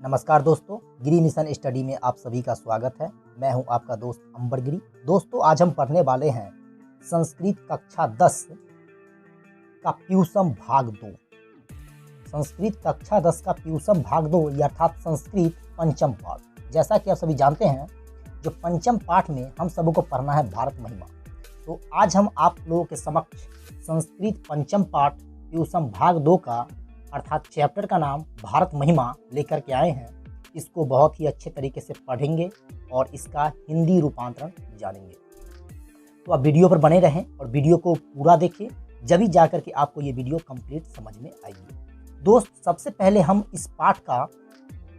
नमस्कार दोस्तों, गिरी mission study में आप सभी का स्वागत है। मैं हूं आपका दोस्त अंबर गिरी। दोस्तों, आज हम पढ़ने वाले हैं संस्कृत कक्षा 10 का प्यूसम भाग 2। संस्कृत कक्षा 10 का प्यूसम भाग 2 अर्थात संस्कृत पंचम पाठ। जैसा कि आप सभी जानते हैं, जो पंचम पाठ में हम सबको पढ़ना है भारत महिमा। तो आज हम आप लोगों के समक्ष संस्कृत पंचम पाठ प्यूसम भाग 2 का अर्थात चैप्टर का नाम भारत महिमा लेकर के आए हैं। इसको बहुत ही अच्छे तरीके से पढ़ेंगे और इसका हिंदी रूपांतरण जानेंगे। तो आप वीडियो पर बने रहें और वीडियो को पूरा देखें, जब जाकर के आपको ये वीडियो कंप्लीट समझ में आएगी। दोस्त, सबसे पहले हम इस पाठ का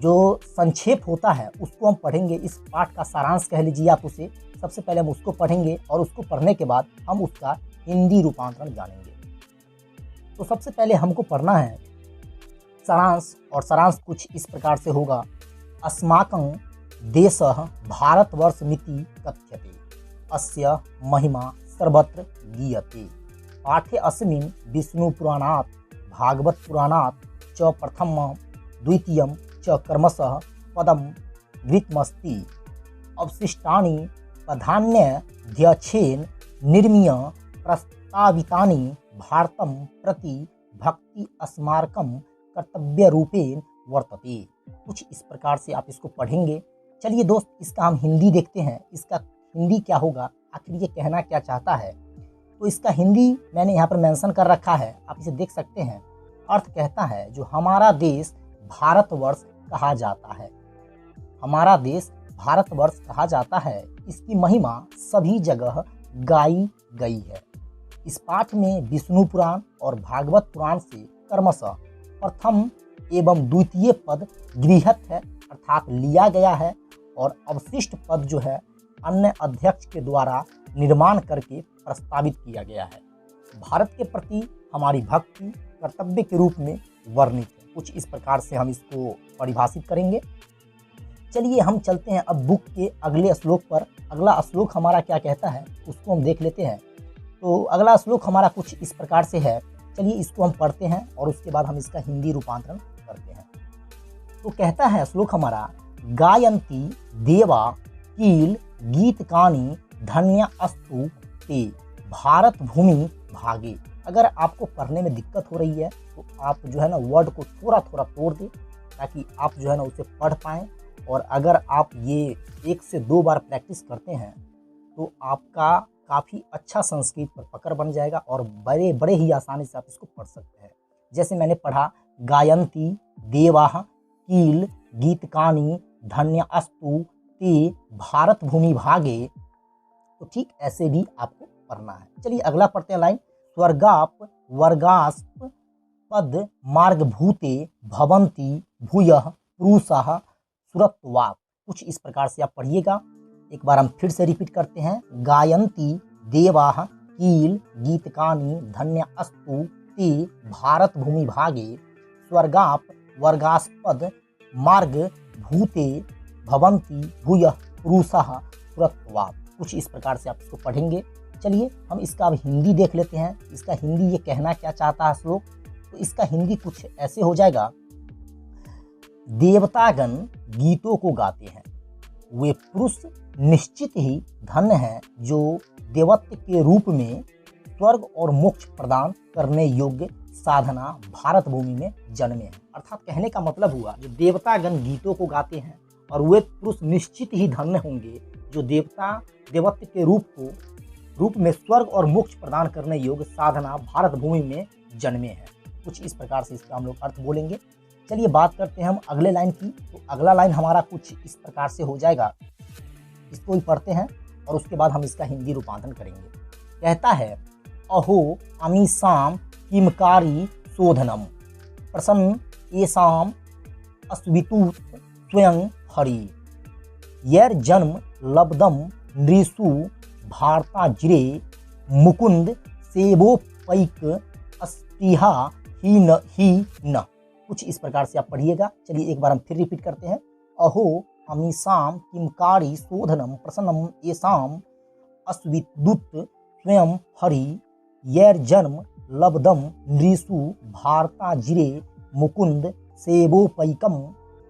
जो संक्षेप होता है उसको हम पढ़ेंगे। इस पाठ का सारांश कह लीजिए आप उसे। सबसे पहले हम उसको पढ़ेंगे और उसको पढ़ने के बाद हम उसका हिंदी रूपांतरण जानेंगे। तो सबसे पहले हमको पढ़ना है सारांश, और सारांश कुछ इस प्रकार से होगा। अस्माकं देशः भारतवर्षमिति कथ्यते, अस्य महिमा सर्वत्र गीयते। पाठे अस्मिन् विष्णुपुराणात् भागवतपुराणात् च प्रथमं द्वितीयं च क्रमशः पदं वृत्तमस्ति। अवशिष्टानि पदान्यध्यक्षेन निर्मीय प्रस्तावितानि भारतं प्रति भक्ति अस्माकं कर्तव्य रूपेण वर्तते। कुछ इस प्रकार से आप इसको पढ़ेंगे। चलिए दोस्त, इसका हम हिंदी देखते हैं। इसका हिंदी क्या होगा, आखिर ये कहना क्या चाहता है। तो इसका हिंदी मैंने यहाँ पर मेंशन कर रखा है, आप इसे देख सकते हैं। अर्थ कहता है, जो हमारा देश भारतवर्ष कहा जाता है, हमारा देश भारतवर्ष कहा जाता है, इसकी महिमा सभी जगह गाई गई है। इस पाठ में विष्णु पुराण और भागवत पुराण से क्रमशः प्रथम एवं द्वितीय पद गृहीत है अर्थात लिया गया है, और अवशिष्ट पद जो है अन्य अध्यक्ष के द्वारा निर्माण करके प्रस्तावित किया गया है। भारत के प्रति हमारी भक्ति कर्तव्य के रूप में वर्णित है। कुछ इस प्रकार से हम इसको परिभाषित करेंगे। चलिए हम चलते हैं अब बुक के अगले श्लोक पर। अगला श्लोक हमारा क्या कहता है उसको हम देख लेते हैं। तो अगला श्लोक हमारा कुछ इस प्रकार से है। चलिए इसको हम पढ़ते हैं और उसके बाद हम इसका हिंदी रूपांतरण करते हैं। तो कहता है श्लोक हमारा, गायन्ति देवा कील गीतकानि धन्य अस्तु ते भारत भूमि भागे। अगर आपको पढ़ने में दिक्कत हो रही है तो आप जो है ना वर्ड को थोड़ा थोड़ा तोड़ दें, ताकि आप जो है ना उसे पढ़ पाएँ। और अगर आप ये 1 से 2 बार प्रैक्टिस करते हैं तो आपका काफ़ी अच्छा संस्कृत पर पकड़ बन जाएगा और बड़े बड़े ही आसानी से आप इसको पढ़ सकते हैं। जैसे मैंने पढ़ा, गायन्ति देवाः कील गीतकानि धन्य अस्तु ते भारत भूमि भागे। तो ठीक ऐसे भी आपको पढ़ना है। चलिए अगला पढ़ते हैं लाइन। स्वर्गाप वर्गास्प पद मार्गभूते भवन्ति भूयः पुरुषाः सुरत्वात्। कुछ इस प्रकार से आप पढ़िएगा। एक बार हम फिर से रिपीट करते हैं। गायन्ति देवाः कील गीतकानि धन्य अस्तु ते भारत भूमि भागे। स्वर्गाप वर्गास्पद मार्ग भूते भवन्ति भूयः पुरुषाः सुरत्वात्। कुछ इस प्रकार से आप इसको पढ़ेंगे। चलिए हम इसका अब हिंदी देख लेते हैं। इसका हिंदी ये कहना क्या चाहता है श्लोक। तो इसका हिंदी कुछ ऐसे हो जाएगा। देवतागण गीतों को गाते हैं, वे पुरुष निश्चित ही धन्य हैं जो देवत्व के रूप में स्वर्ग और मोक्ष प्रदान करने योग्य साधना भारत भूमि में जन्मे हैं। अर्थात कहने का मतलब हुआ, जो देवतागण गीतों को गाते हैं और वे पुरुष निश्चित ही धन्य होंगे जो देवत्व के रूप में स्वर्ग और मोक्ष प्रदान करने योग्य साधना भारत भूमि में जन्मे हैं। कुछ इस प्रकार से इसका हम लोग अर्थ बोलेंगे। चलिए बात करते हैं हम अगले लाइन की। तो अगला लाइन हमारा कुछ इस प्रकार से हो जाएगा। इसको ही पढ़ते हैं और उसके बाद हम इसका हिंदी रूपांतरण करेंगे। कहता है, अहो अमीसाम किमकारी शोधनम प्रसन्न येषाम अस्वितुत स्वयं हरि यैर जन्म लब्धम नृषु भारताजिरे मुकुंद सेवोपैक अस्पृहा ही न। कुछ इस प्रकार से आप पढ़िएगा। चलिए एक बार हम फिर रिपीट करते हैं। अहो अमीसाम किमकारी शोधनम प्रसन्नम येषाम अस्विद्युत स्वयं हरि यैर जन्म लब्धम नृषु भारताजिरे मुकुंद सेवोपैकम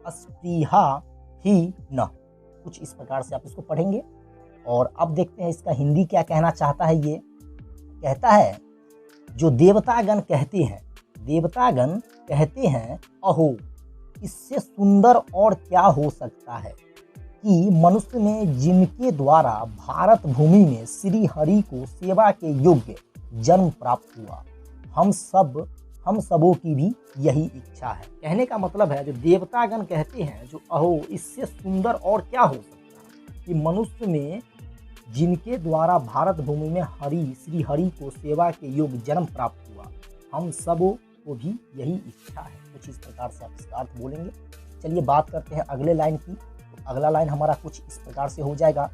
अस्पृहा ही न। कुछ इस प्रकार से आप इसको पढ़ेंगे। और अब देखते हैं इसका हिंदी क्या कहना चाहता है। ये कहता है, जो देवतागण कहते हैं, देवतागण कहते हैं, अहो इससे सुंदर और क्या हो सकता है कि मनुष्य में जिनके द्वारा भारत भूमि में श्री हरि को सेवा के योग्य जन्म प्राप्त हुआ, हम सबों की भी यही इच्छा है। कहने का मतलब है, जो देवतागण कहते हैं, जो अहो इससे सुंदर और क्या हो सकता है कि मनुष्य में जिनके द्वारा भारत भूमि में श्री हरि को सेवा के योग्य जन्म प्राप्त हुआ, हम सबों को भी यही इच्छा है। कुछ इस प्रकार से आप इसका अर्थ बोलेंगे। चलिए बात करते हैं अगले लाइन की। तो अगला लाइन हमारा कुछ इस प्रकार से हो जाएगा।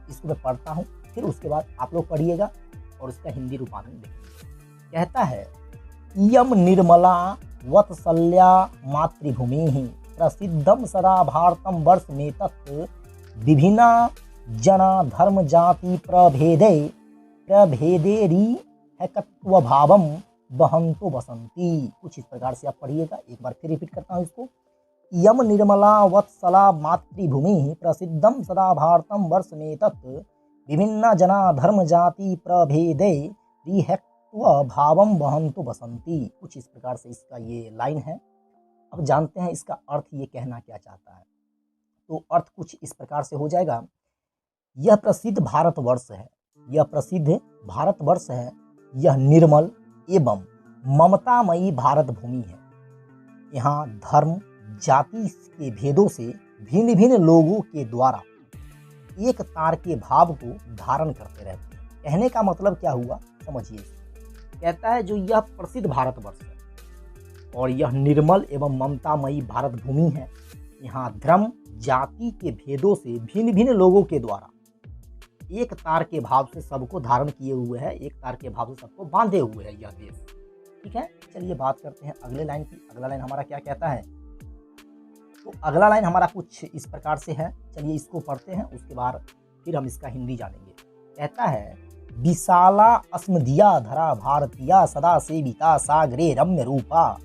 इसको मैं पढ़ता हूँ, फिर उसके बाद आप लोग पढ़िएगा और इसका हिंदी रूपांतरण देखिए। कहता है, इयम निर्मला वत्सल्या मातृभूमि प्रसिद्धम सदा भारतम वर्ष में तत् विभिन्ना जना धर्म जाति प्रभेदेरी हैकत्व भावम बहंतो बसंती। कुछ इस प्रकार से आप पढ़िएगा। एक बार फिर रिपीट करता हूँ इसको। यम निर्मला वत्सला मातृभूमि प्रसिद्धम सदा भारतम वर्ष में तत् विभिन्न जना धर्म जाति प्रभेदे रिहत्व भावम बहंतो बसंती। कुछ इस प्रकार से इसका ये लाइन है। अब जानते हैं इसका अर्थ ये कहना क्या चाहता है। तो अर्थ कुछ इस प्रकार से हो जाएगा। यह प्रसिद्ध भारतवर्ष है, यह प्रसिद्ध भारतवर्ष है, यह निर्मल एवं ममतामयी भारत भूमि है। यहाँ धर्म जाति के भेदों से भिन्न भिन्न लोगों के द्वारा एक तार के भाव को धारण करते रहते हैं। कहने का मतलब क्या हुआ, समझिए। कहता है, जो यह प्रसिद्ध भारतवर्ष है और यह निर्मल एवं ममतामयी भारत भूमि है। यहाँ धर्म जाति के भेदों से भिन्न भिन्न लोगों के द्वारा एक तार के भाव से सबको धारण किए हुए है, एक तार के भाव से सबको बांधे हुए है यह देश। ठीक है, चलिए बात करते हैं अगले लाइन की। अगला लाइन हमारा क्या कहता है। तो अगला लाइन हमारा कुछ इस प्रकार से है। चलिए इसको पढ़ते हैं, उसके बाद फिर हम इसका हिंदी जानेंगे। कहता है, विशाला अस्मदिया धरा भारतीया सदा सेविता सागरे रम्य रूपा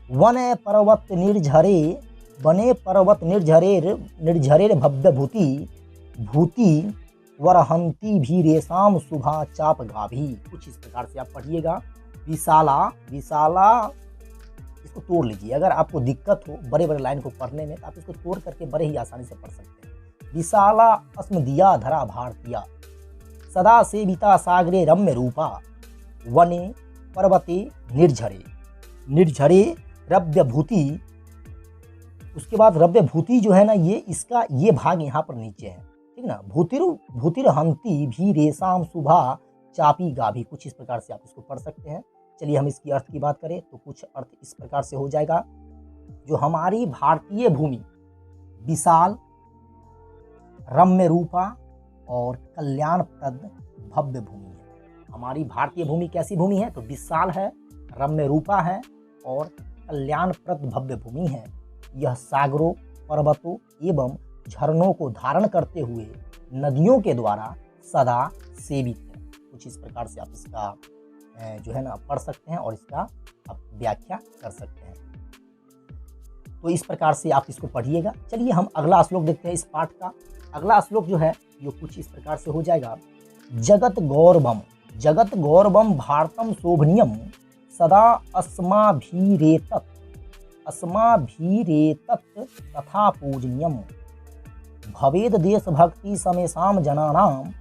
वने पर्वत निर्झरेर भव्य भूति वरहंती भी रेशम सुभा चाप गाभी। कुछ इस प्रकार से आप पढ़िएगा। विशाला इसको तोड़ लीजिए। अगर आपको दिक्कत हो बड़े बड़े लाइन को पढ़ने में, तो आप इसको तोड़ करके बड़े ही आसानी से पढ़ सकते हैं। विशाला अस्मदिया धरा भारतीया सदा सेविता सागरे रम्य रूपा वने पर्वते निर्झरे रव्य भूति। उसके बाद रव्य भूति जो है ना, ये भाग यहाँ पर नीचे है, ठीक ना। भूतिरहंती भी रेशम सुभा चापी गाभी। कुछ इस प्रकार से आप इसको पढ़ सकते हैं। चलिए हम इसकी अर्थ की बात करें तो कुछ अर्थ इस प्रकार से हो जाएगा। जो हमारी भारतीय भूमि विशाल, रम्य रूपा और कल्याणप्रद भव्य भूमि है। हमारी भारतीय भूमि कैसी भूमि है, तो विशाल है, रम्य रूपा है और कल्याणप्रद भव्य भूमि है। यह सागरों, पर्वतों एवं झरनों को धारण करते हुए नदियों के द्वारा सदा सेवित है। कुछ इस प्रकार से आप इसका जो है ना पढ़ सकते हैं और इसका आप व्याख्या कर सकते हैं। तो इस प्रकार से आप इसको पढ़िएगा। चलिए हम अगला श्लोक देखते हैं इस पाठ का। अगला श्लोक जो है ये कुछ इस प्रकार से हो जाएगा। जगत गौरवम भारतम शोभनीयम सदा अस्माभिरेतत तथा पूजनीयम भवेद देश भक्ति समेसाम जनानाम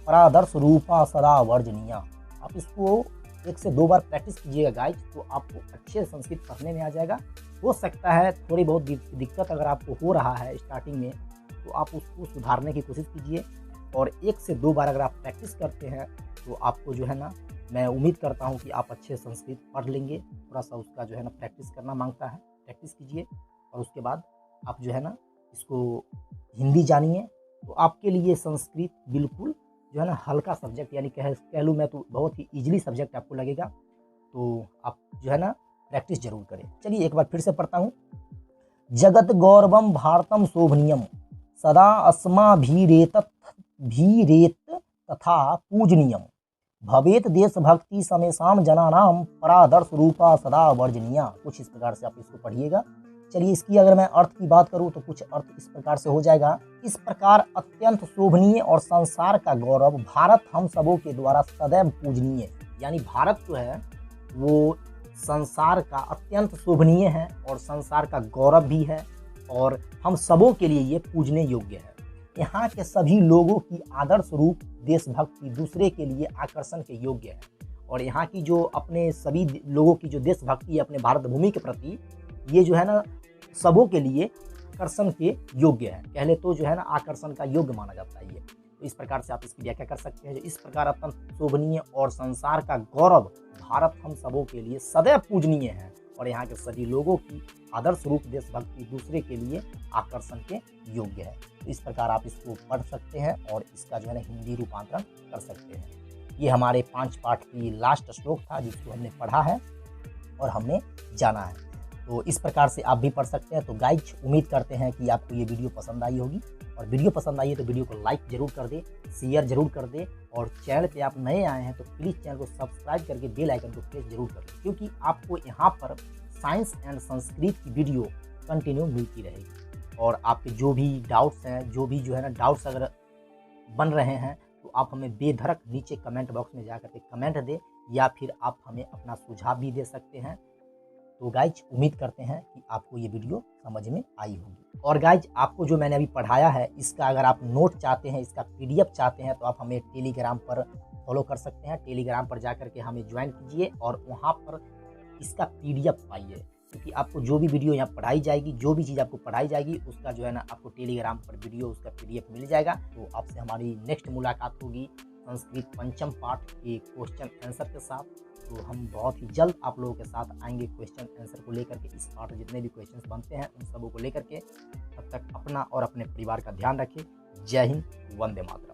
परादर्श रूपा सदा वर्जनीया। आप इसको 1 से 2 बार प्रैक्टिस कीजिएगा गाइज, तो आपको अच्छे संस्कृत पढ़ने में आ जाएगा। हो सकता है थोड़ी बहुत दिक्कत अगर आपको हो रहा है स्टार्टिंग में, तो आप उसको सुधारने की कोशिश कीजिए। और 1 से 2 बार अगर आप प्रैक्टिस करते हैं तो आपको जो है ना, मैं उम्मीद करता हूँ कि आप अच्छे संस्कृत पढ़ लेंगे। थोड़ा सा उसका जो है ना प्रैक्टिस करना मांगता है, प्रैक्टिस कीजिए और उसके बाद आप जो है ना इसको हिंदी जानिए। तो आपके लिए संस्कृत बिल्कुल जो है ना हल्का सब्जेक्ट, यानी कह लूँ मैं तो बहुत ही ईजिली सब्जेक्ट आपको लगेगा। तो आप जो है ना प्रैक्टिस जरूर करें। चलिए एक बार फिर से पढ़ता हूँ। जगत गौरवम भारतम शोभनीयम सदा अस्माभिरेत तथा पूजनीयम भवेत देश भक्ति समेसाम जनानाम परादर्श रूपा सदा वर्जनीया। कुछ इस प्रकार से आप इसको पढ़िएगा। चलिए इसकी अगर मैं अर्थ की बात करूं तो कुछ अर्थ इस प्रकार से हो जाएगा। इस प्रकार अत्यंत शोभनीय और संसार का गौरव भारत हम सबों के द्वारा सदैव पूजनीय। यानी भारत जो है वो संसार का अत्यंत शोभनीय है और संसार का गौरव भी है और हम सबों के लिए ये पूजने योग्य है। यहाँ के सभी लोगों की आदर्श रूप देशभक्ति दूसरे के लिए आकर्षण के योग्य है और यहाँ की जो अपने सभी लोगों की जो देशभक्ति है अपने भारत भूमि के प्रति, ये जो है ना सबों के लिए आकर्षण के योग्य है। पहले तो जो है ना आकर्षण का योग्य माना जाता है ये। तो इस प्रकार से आप इसकी व्याख्या कर सकते हैं। इस प्रकार अत्यंत शोभनीय और संसार का गौरव भारत हम सबों के लिए सदैव पूजनीय है और यहाँ के सभी लोगों की आदर्श रूप देशभक्ति दूसरे के लिए आकर्षण के योग्य है। तो इस प्रकार आप इसको पढ़ सकते हैं और इसका जो है ना हिंदी रूपांतरण कर सकते हैं। ये हमारे 5 पाठ की लास्ट श्लोक था जिसको हमने पढ़ा है और हमने जाना है। तो इस प्रकार से आप भी पढ़ सकते हैं। तो गाइज उम्मीद करते हैं कि आपको ये वीडियो पसंद आई होगी और वीडियो पसंद आई है तो वीडियो को लाइक जरूर कर दे, शेयर जरूर कर दे और चैनल पे आप नए आए हैं तो प्लीज़ चैनल को सब्सक्राइब करके बेल आइकन को प्रेस जरूर कर दें, क्योंकि आपको यहाँ पर साइंस एंड संस्कृत की वीडियो कंटिन्यू मिलती रहेगी। और आपके जो भी डाउट्स हैं, जो भी जो है ना डाउट्स अगर बन रहे हैं तो आप हमें बेधड़क नीचे कमेंट बॉक्स में जा करके कमेंट दें या फिर आप हमें अपना सुझाव भी दे सकते हैं। तो गाइज उम्मीद करते हैं कि आपको ये वीडियो समझ में आई होगी। और गाइज आपको जो मैंने अभी पढ़ाया है इसका अगर आप नोट चाहते हैं, इसका PDF चाहते हैं तो आप हमें टेलीग्राम पर फॉलो कर सकते हैं। टेलीग्राम पर जा करके हमें ज्वाइन कीजिए और वहाँ पर इसका PDF पाइए, क्योंकि आपको जो भी वीडियो यहाँ पढ़ाई जाएगी, जो भी चीज़ आपको पढ़ाई जाएगी उसका जो है ना आपको टेलीग्राम पर वीडियो उसका PDF मिल जाएगा। तो आपसे हमारी नेक्स्ट मुलाकात होगी संस्कृत पंचम पाठ के क्वेश्चन आंसर के साथ। तो हम बहुत ही जल्द आप लोगों के साथ आएंगे क्वेश्चन आंसर को लेकर के। इस पाठ जितने भी क्वेश्चंस बनते हैं उन सबों को लेकर के। तब तक अपना और अपने परिवार का ध्यान रखें। जय हिंद, वंदे मातरम।